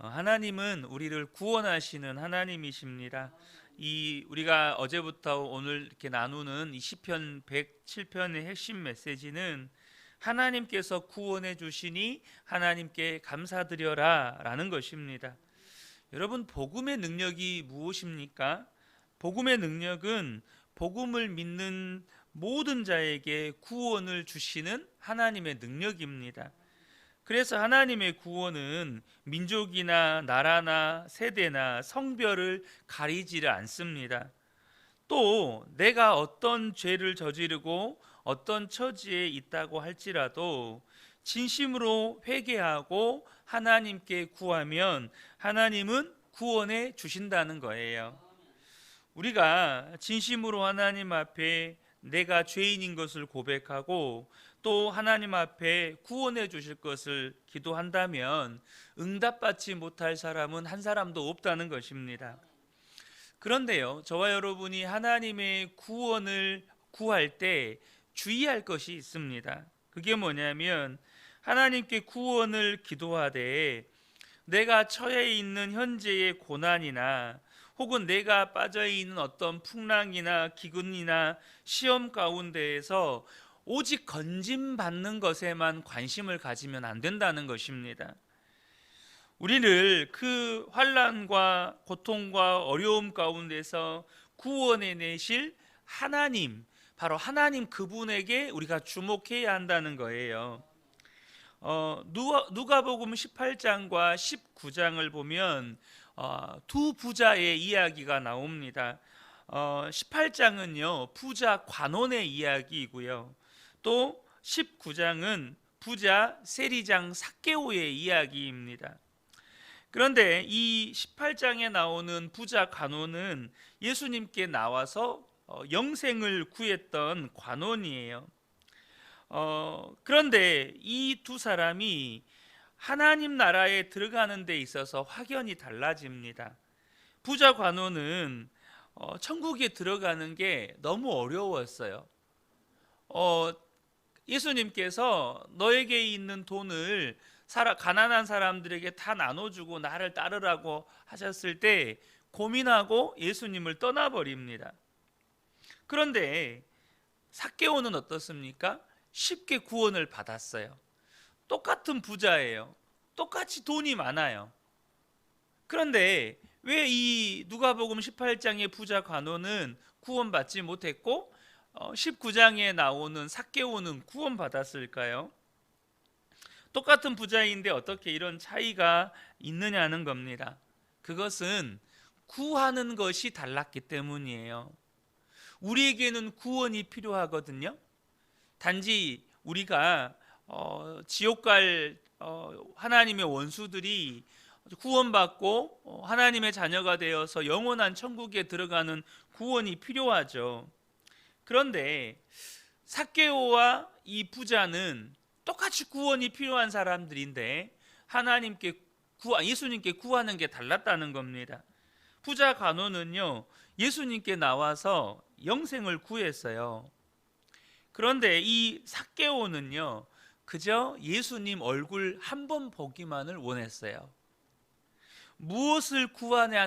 하나님은 우리를 구원하시는 하나님이십니다. 이 우리가 어제부터 오늘 이렇게 나누는 이 시편 107편의 핵심 메시지는 하나님께서 구원해 주시니 하나님께 감사드려라라는 것입니다. 여러분, 복음의 능력이 무엇입니까? 복음의 능력은 복음을 믿는 모든 자에게 구원을 주시는 하나님의 능력입니다. 그래서 하나님의 구원은 민족이나 나라나 세대나 성별을 가리지를 않습니다. 또 내가 어떤 죄를 저지르고 어떤 처지에 있다고 할지라도 진심으로 회개하고 하나님께 구하면 하나님은 구원해 주신다는 거예요. 우리가 진심으로 하나님 앞에 내가 죄인인 것을 고백하고 또 하나님 앞에 구원해 주실 것을 기도한다면 응답받지 못할 사람은 한 사람도 없다는 것입니다. 그런데요, 저와 여러분이 하나님의 구원을 구할 때 주의할 것이 있습니다. 그게 뭐냐면 하나님께 구원을 기도하되 내가 처해 있는 현재의 고난이나 혹은 내가 빠져 있는 어떤 풍랑이나 기근이나 시험 가운데에서 오직 건짐받는 것에만 관심을 가지면 안 된다는 것입니다. 우리를 그 환난과 고통과 어려움 가운데서 구원해 내실 하나님, 바로 하나님 그분에게 우리가 주목해야 한다는 거예요. 누가복음 18장과 19장을 보면 두 부자의 이야기가 나옵니다. 18장은요 부자 관원의 이야기이고요, 또 19장은 부자 세리장 삭개오의 이야기입니다. 그런데 이 18장에 나오는 부자 관원은 예수님께 나와서 영생을 구했던 관원이에요. 그런데 이 두 사람이 하나님 나라에 들어가는 데 있어서 확연히 달라집니다. 부자 관원은 천국에 들어가는 게 너무 어려웠어요. 예수님께서 너에게 있는 돈을 가난한 사람들에게 다 나눠주고 나를 따르라고 하셨을 때 고민하고 예수님을 떠나버립니다. 그런데 삭개오는 어떻습니까? 쉽게 구원을 받았어요. 똑같은 부자예요. 똑같이 돈이 많아요. 그런데 왜 이 누가복음 18장의 부자 관원은 구원받지 못했고 19장에 나오는 삭개오는 구원받았을까요? 똑같은 부자인데 어떻게 이런 차이가 있느냐는 겁니다. 그것은 구하는 것이 달랐기 때문이에요. 우리에게는 구원이 필요하거든요. 단지 우리가 지옥 갈 하나님의 원수들이 구원받고 하나님의 자녀가 되어서 영원한 천국에 들어가는 구원이 필요하죠. 그런데 삭개오와 이 부자는 똑같이 구원이 필요한 사람들인데 예수님께 구하는 게 달랐다는 겁니다. 부자 간호는요 예수님께 나와서 영생을 구했어요. 그런데 이 삭개오는요 그저 예수님 얼굴 한 번 보기만을 원했어요. 무엇을 구하느냐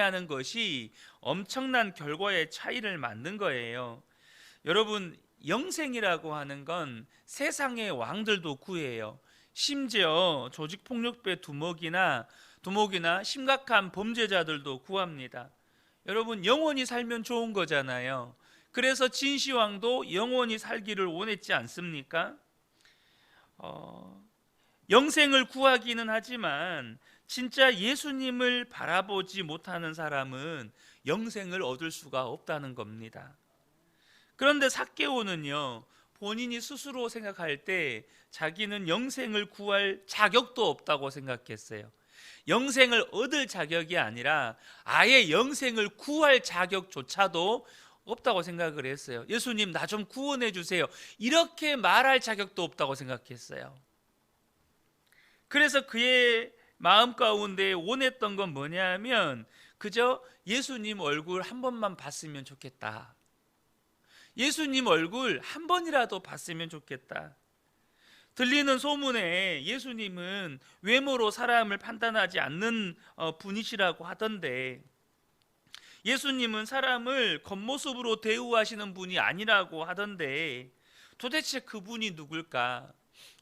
하는 것이 엄청난 결과의 차이를 만든 거예요. 여러분, 영생이라고 하는 건 세상의 왕들도 구해요. 심지어 조직폭력배 두목이나 심각한 범죄자들도 구합니다. 여러분, 영원히 살면 좋은 거잖아요. 그래서 진시황도 영원히 살기를 원했지 않습니까? 영생을 구하기는 하지만 진짜 예수님을 바라보지 못하는 사람은 영생을 얻을 수가 없다는 겁니다. 그런데 삭개오는요 본인이 스스로 생각할 때 자기는 영생을 구할 자격도 없다고 생각했어요. 영생을 얻을 자격이 아니라 아예 영생을 구할 자격조차도 없다고 생각을 했어요. 예수님, 나 좀 구원해 주세요, 이렇게 말할 자격도 없다고 생각했어요. 그래서 그의 마음 가운데 원했던 건 뭐냐면 그저 예수님 얼굴 한 번만 봤으면 좋겠다. 예수님 얼굴 한 번이라도 봤으면 좋겠다. 들리는 소문에 예수님은 외모로 사람을 판단하지 않는 분이시라고 하던데, 예수님은 사람을 겉모습으로 대우하시는 분이 아니라고 하던데, 도대체 그분이 누굴까?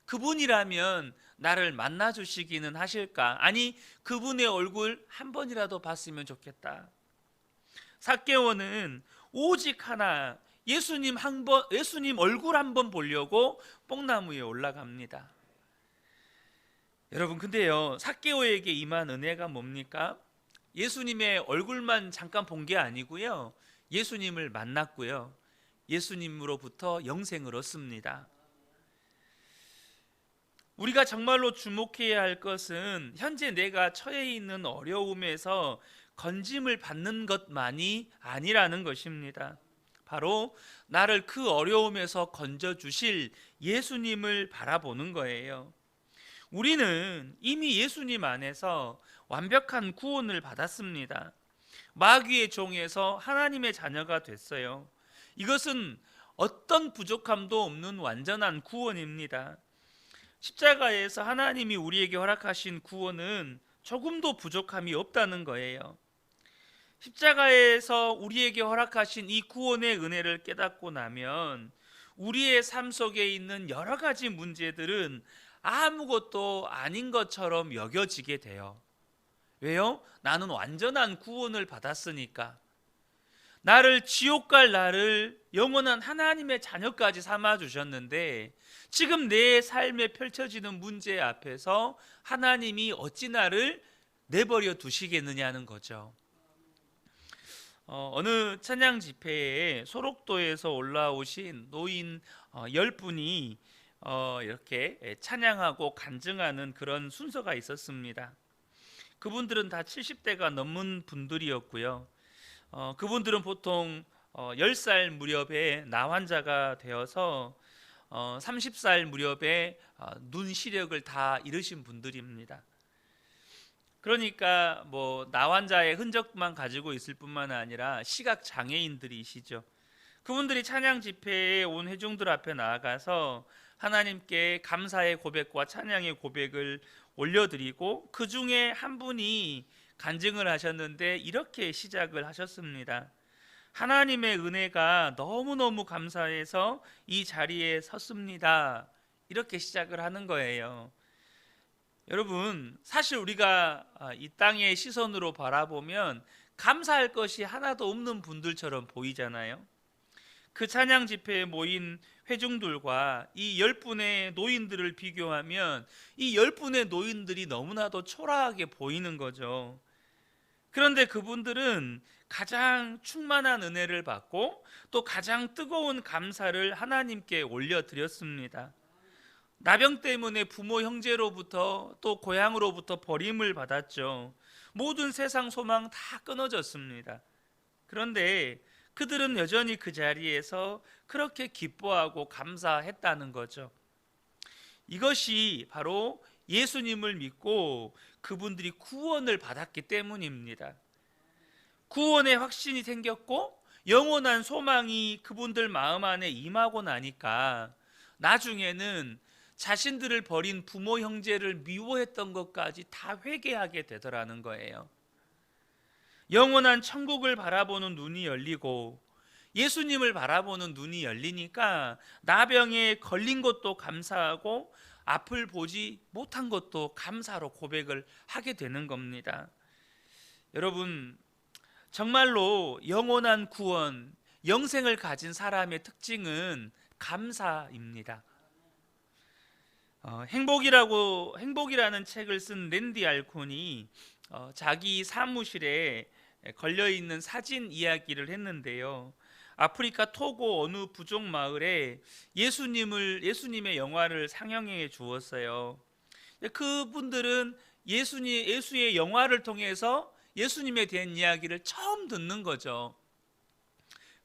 그분이라면 나를 만나 주시기는 하실까? 아니, 그분의 얼굴 한 번이라도 봤으면 좋겠다. 삭개오는 오직 하나, 예수님 얼굴 한 번 보려고 뽕나무에 올라갑니다. 여러분, 근데요, 삭개오에게 임한 은혜가 뭡니까? 예수님의 얼굴만 잠깐 본 게 아니고요, 예수님을 만났고요, 예수님으로부터 영생을 얻습니다. 우리가 정말로 주목해야 할 것은 현재 내가 처해 있는 어려움에서 건짐을 받는 것만이 아니라는 것입니다. 바로 나를 그 어려움에서 건져 주실 예수님을 바라보는 거예요. 우리는 이미 예수님 안에서 완벽한 구원을 받았습니다. 마귀의 종에서 하나님의 자녀가 됐어요. 이것은 어떤 부족함도 없는 완전한 구원입니다. 십자가에서 하나님이 우리에게 허락하신 구원은 조금도 부족함이 없다는 거예요. 십자가에서 우리에게 허락하신 이 구원의 은혜를 깨닫고 나면 우리의 삶 속에 있는 여러 가지 문제들은 아무것도 아닌 것처럼 여겨지게 돼요. 왜요? 나는 완전한 구원을 받았으니까. 나를 지옥 갈 나를 영원한 하나님의 자녀까지 삼아 주셨는데, 지금 내 삶에 펼쳐지는 문제 앞에서 하나님이 어찌 나를 내버려 두시겠느냐는 거죠. 어느 찬양 집회에 소록도에서 올라오신 노인 10분이 이렇게 찬양하고 간증하는 그런 순서가 있었습니다. 그분들은 다 70대가 넘은 분들이었고요. 그분들은 보통 10살 무렵에 나환자가 되어서 30살 무렵에 눈 시력을 다 잃으신 분들입니다. 그러니까 뭐 나환자의 흔적만 가지고 있을 뿐만 아니라 시각 장애인들이시죠. 그분들이 찬양 집회에 온 회중들 앞에 나아가서 하나님께 감사의 고백과 찬양의 고백을 올려드리고, 그 중에 한 분이 간증을 하셨는데 이렇게 시작을 하셨습니다. 하나님의 은혜가 너무너무 감사해서 이 자리에 섰습니다. 이렇게 시작을 하는 거예요. 여러분, 사실 우리가 이 땅의 시선으로 바라보면 감사할 것이 하나도 없는 분들처럼 보이잖아요. 그 찬양 집회에 모인 회중들과 이 10분의 노인들을 비교하면 이 10분의 노인들이 너무나도 초라하게 보이는 거죠. 그런데 그분들은 가장 충만한 은혜를 받고 또 가장 뜨거운 감사를 하나님께 올려드렸습니다. 나병 때문에 부모 형제로부터 또 고향으로부터 버림을 받았죠. 모든 세상 소망 다 끊어졌습니다. 그런데 그들은 여전히 그 자리에서 그렇게 기뻐하고 감사했다는 거죠. 이것이 바로 예수님을 믿고 그분들이 구원을 받았기 때문입니다. 구원의 확신이 생겼고 영원한 소망이 그분들 마음 안에 임하고 나니까 나중에는 자신들을 버린 부모 형제를 미워했던 것까지 다 회개하게 되더라는 거예요. 영원한 천국을 바라보는 눈이 열리고 예수님을 바라보는 눈이 열리니까 나병에 걸린 것도 감사하고 앞을 보지 못한 것도 감사로 고백을 하게 되는 겁니다. 여러분, 정말로 영원한 구원, 영생을 가진 사람의 특징은 감사입니다. 행복이라는 책을 쓴 랜디 알콘이 자기 사무실에 걸려있는 사진 이야기를 했는데요. 아프리카 토고 어느 부족 마을에 예수님의 영화를 상영해 주었어요. 그분들은 예수의 영화를 통해서 예수님에 대한 이야기를 처음 듣는 거죠.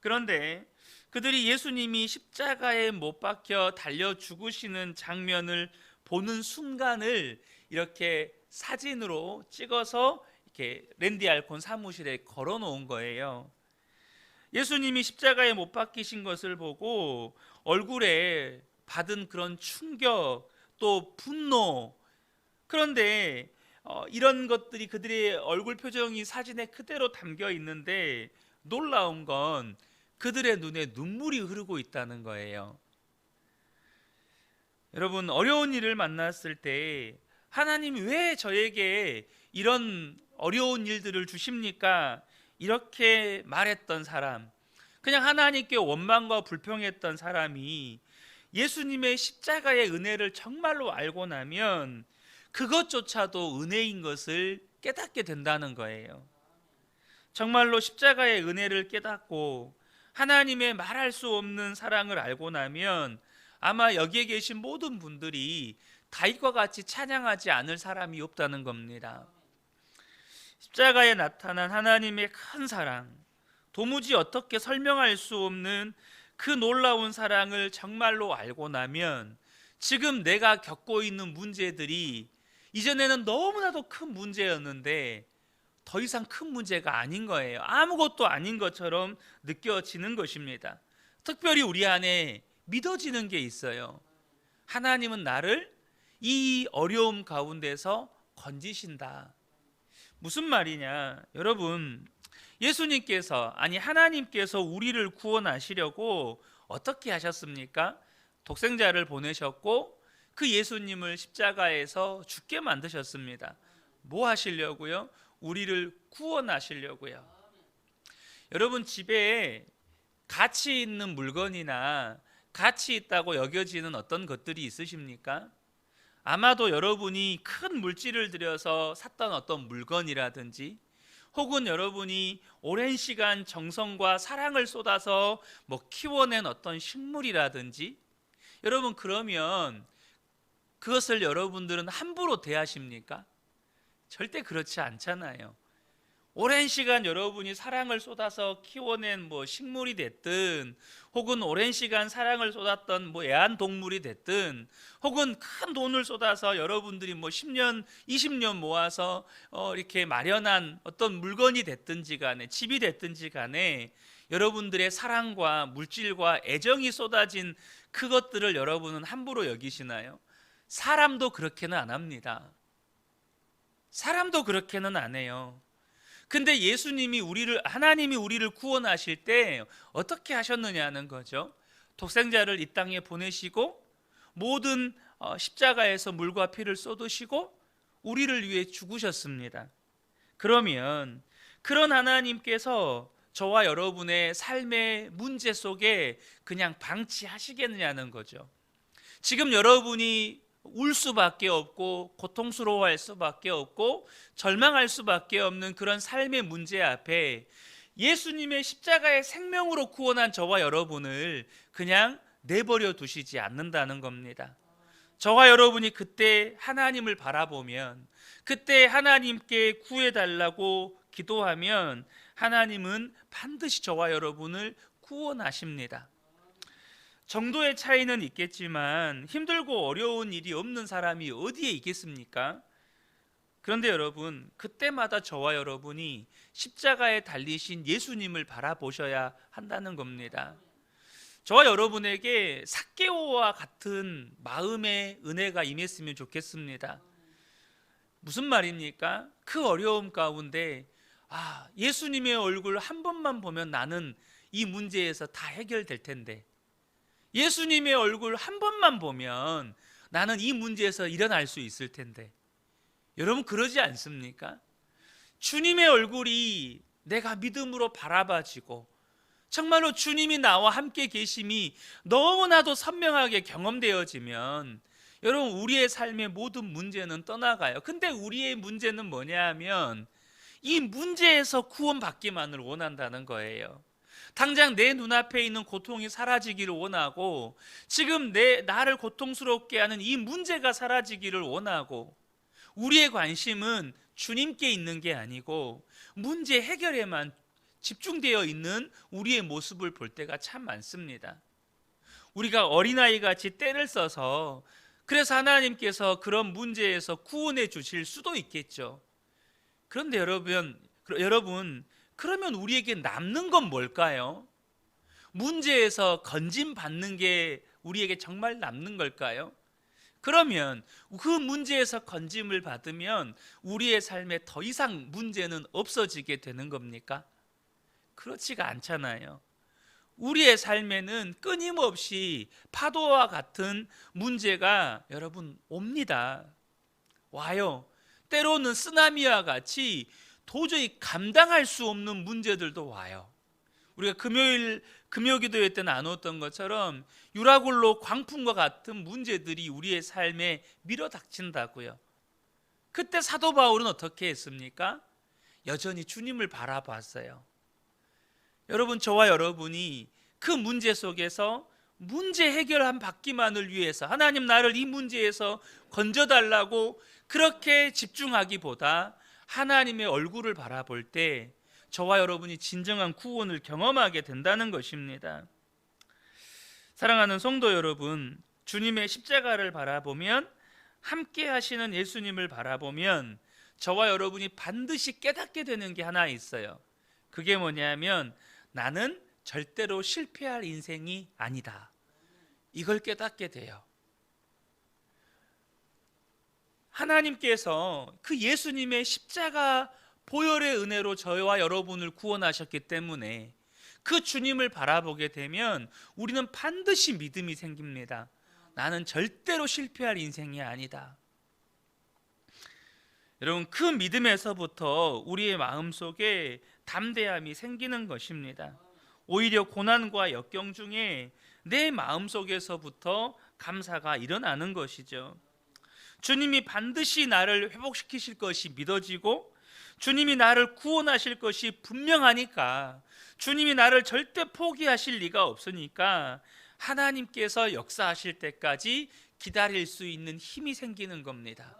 그런데 그들이 예수님이 십자가에 못 박혀 달려 죽으시는 장면을 보는 순간을 이렇게 사진으로 찍어서 이렇게 랜디 알콘 사무실에 걸어 놓은 거예요. 예수님이 십자가에 못 박히신 것을 보고 얼굴에 받은 그런 충격, 또 분노. 그런데 이런 것들이 그들의 얼굴 표정이 사진에 그대로 담겨 있는데 놀라운 건 그들의 눈에 눈물이 흐르고 있다는 거예요. 여러분, 어려운 일을 만났을 때 하나님이 왜 저에게 이런 어려운 일들을 주십니까? 이렇게 말했던 사람, 그냥 하나님께 원망과 불평했던 사람이 예수님의 십자가의 은혜를 정말로 알고 나면 그것조차도 은혜인 것을 깨닫게 된다는 거예요. 정말로 십자가의 은혜를 깨닫고 하나님의 말할 수 없는 사랑을 알고 나면 아마 여기에 계신 모든 분들이 다윗과 같이 찬양하지 않을 사람이 없다는 겁니다. 십자가에 나타난 하나님의 큰 사랑, 도무지 어떻게 설명할 수 없는 그 놀라운 사랑을 정말로 알고 나면 지금 내가 겪고 있는 문제들이 이전에는 너무나도 큰 문제였는데 더 이상 큰 문제가 아닌 거예요. 아무것도 아닌 것처럼 느껴지는 것입니다. 특별히 우리 안에 믿어지는 게 있어요. 하나님은 나를 이 어려움 가운데서 건지신다. 무슨 말이냐? 여러분, 예수님께서, 아니 하나님께서 우리를 구원하시려고 어떻게 하셨습니까? 독생자를 보내셨고 그 예수님을 십자가에서 죽게 만드셨습니다. 뭐 하시려고요? 우리를 구원하시려고요. 여러분, 집에 가치 있는 물건이나 가치 있다고 여겨지는 어떤 것들이 있으십니까? 아마도 여러분이 큰 물질을 들여서 샀던 어떤 물건이라든지 혹은 여러분이 오랜 시간 정성과 사랑을 쏟아서 키워낸 어떤 식물이라든지, 여러분 그러면 그것을 여러분들은 함부로 대하십니까? 절대 그렇지 않잖아요. 오랜 시간 여러분이 사랑을 쏟아서 키워낸 식물이 됐든 혹은 오랜 시간 사랑을 쏟았던 애완동물이 됐든 혹은 큰 돈을 쏟아서 여러분들이 10년, 20년 모아서 이렇게 마련한 어떤 물건이 됐든지 간에, 집이 됐든지 간에 여러분들의 사랑과 물질과 애정이 쏟아진 그것들을 여러분은 함부로 여기시나요? 사람도 그렇게는 안 합니다. 사람도 그렇게는 안 해요. 근데 하나님이 우리를 구원하실 때 어떻게 하셨느냐는 거죠. 독생자를 이 땅에 보내시고 모든 십자가에서 물과 피를 쏟으시고 우리를 위해 죽으셨습니다. 그러면 그런 하나님께서 저와 여러분의 삶의 문제 속에 그냥 방치하시겠느냐는 거죠. 지금 여러분이 울 수밖에 없고 고통스러워할 수밖에 없고 절망할 수밖에 없는 그런 삶의 문제 앞에 예수님의 십자가의 생명으로 구원한 저와 여러분을 그냥 내버려 두시지 않는다는 겁니다. 저와 여러분이 그때 하나님을 바라보면, 그때 하나님께 구해달라고 기도하면 하나님은 반드시 저와 여러분을 구원하십니다. 정도의 차이는 있겠지만 힘들고 어려운 일이 없는 사람이 어디에 있겠습니까? 그런데 여러분, 그때마다 저와 여러분이 십자가에 달리신 예수님을 바라보셔야 한다는 겁니다. 저와 여러분에게 삭개오와 같은 마음의 은혜가 임했으면 좋겠습니다. 무슨 말입니까? 그 어려움 가운데 예수님의 얼굴 한 번만 보면 나는 이 문제에서 다 해결될 텐데, 예수님의 얼굴 한 번만 보면 나는 이 문제에서 일어날 수 있을 텐데, 여러분 그러지 않습니까? 주님의 얼굴이 내가 믿음으로 바라봐지고 정말로 주님이 나와 함께 계심이 너무나도 선명하게 경험되어지면 여러분 우리의 삶의 모든 문제는 떠나가요. 근데 우리의 문제는 뭐냐 하면 이 문제에서 구원받기만을 원한다는 거예요. 당장 내 눈앞에 있는 고통이 사라지기를 원하고 지금 나를 고통스럽게 하는 이 문제가 사라지기를 원하고, 우리의 관심은 주님께 있는 게 아니고 문제 해결에만 집중되어 있는 우리의 모습을 볼 때가 참 많습니다. 우리가 어린아이 같이 때를 써서 그래서 하나님께서 그런 문제에서 구원해 주실 수도 있겠죠. 그런데 여러분 그러면 우리에게 남는 건 뭘까요? 문제에서 건짐받는 게 우리에게 정말 남는 걸까요? 그러면 그 문제에서 건짐을 받으면 우리의 삶에 더 이상 문제는 없어지게 되는 겁니까? 그렇지가 않잖아요. 우리의 삶에는 끊임없이 파도와 같은 문제가 여러분 옵니다. 와요. 때로는 쓰나미와 같이 도저히 감당할 수 없는 문제들도 와요. 우리가 금요기도회 때 나눴던 것처럼 유라굴로 광풍과 같은 문제들이 우리의 삶에 밀어닥친다고요. 그때 사도 바울은 어떻게 했습니까? 여전히 주님을 바라봤어요. 여러분, 저와 여러분이 그 문제 속에서 문제 해결한 받기만을 위해서 하나님 나를 이 문제에서 건져달라고 그렇게 집중하기보다 하나님의 얼굴을 바라볼 때 저와 여러분이 진정한 구원을 경험하게 된다는 것입니다. 사랑하는 성도 여러분, 주님의 십자가를 바라보면, 함께 하시는 예수님을 바라보면 저와 여러분이 반드시 깨닫게 되는 게 하나 있어요. 그게 뭐냐면 나는 절대로 실패할 인생이 아니다. 이걸 깨닫게 돼요. 하나님께서 그 예수님의 십자가 보혈의 은혜로 저와 여러분을 구원하셨기 때문에 그 주님을 바라보게 되면 우리는 반드시 믿음이 생깁니다. 나는 절대로 실패할 인생이 아니다. 여러분, 그 믿음에서부터 우리의 마음속에 담대함이 생기는 것입니다. 오히려 고난과 역경 중에 내 마음속에서부터 감사가 일어나는 것이죠. 주님이 반드시 나를 회복시키실 것이 믿어지고 주님이 나를 구원하실 것이 분명하니까, 주님이 나를 절대 포기하실 리가 없으니까 하나님께서 역사하실 때까지 기다릴 수 있는 힘이 생기는 겁니다.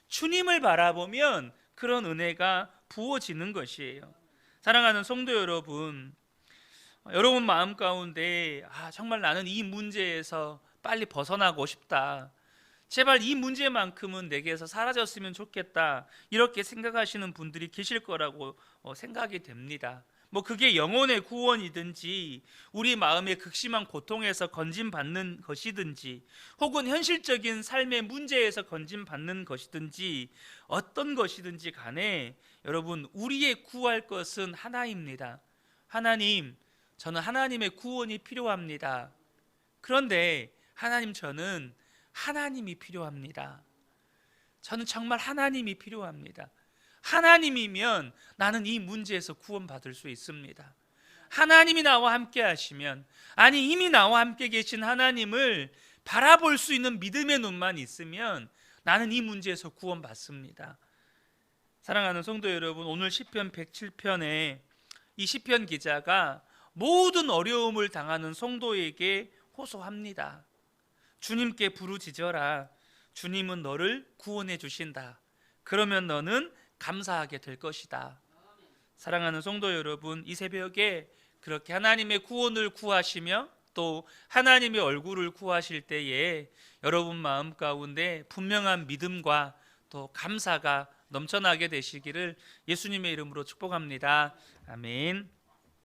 주님을 바라보면 그런 은혜가 부어지는 것이에요. 사랑하는 성도 여러분, 여러분 마음 가운데 정말 나는 이 문제에서 빨리 벗어나고 싶다, 제발 이 문제만큼은 내게서 사라졌으면 좋겠다, 이렇게 생각하시는 분들이 계실 거라고 생각이 됩니다. 그게 영혼의 구원이든지 우리 마음의 극심한 고통에서 건짐받는 것이든지 혹은 현실적인 삶의 문제에서 건짐받는 것이든지 어떤 것이든지 간에 여러분, 우리의 구할 것은 하나입니다. 하나님, 저는 하나님의 구원이 필요합니다. 그런데 하나님, 저는 하나님이 필요합니다. 저는 정말 하나님이 필요합니다. 하나님이면 나는 이 문제에서 구원받을 수 있습니다. 하나님이 나와 함께 하시면, 아니 이미 나와 함께 계신 하나님을 바라볼 수 있는 믿음의 눈만 있으면 나는 이 문제에서 구원받습니다. 사랑하는 성도 여러분, 오늘 시편 107편에 이 시편 기자가 모든 어려움을 당하는 성도에게 호소합니다. 주님께 부르짖어라. 주님은 너를 구원해 주신다. 그러면 너는 감사하게 될 것이다. 사랑하는 성도 여러분, 이 새벽에 그렇게 하나님의 구원을 구하시며 또 하나님의 얼굴을 구하실 때에 여러분 마음 가운데 분명한 믿음과 또 감사가 넘쳐나게 되시기를 예수님의 이름으로 축복합니다. 아멘.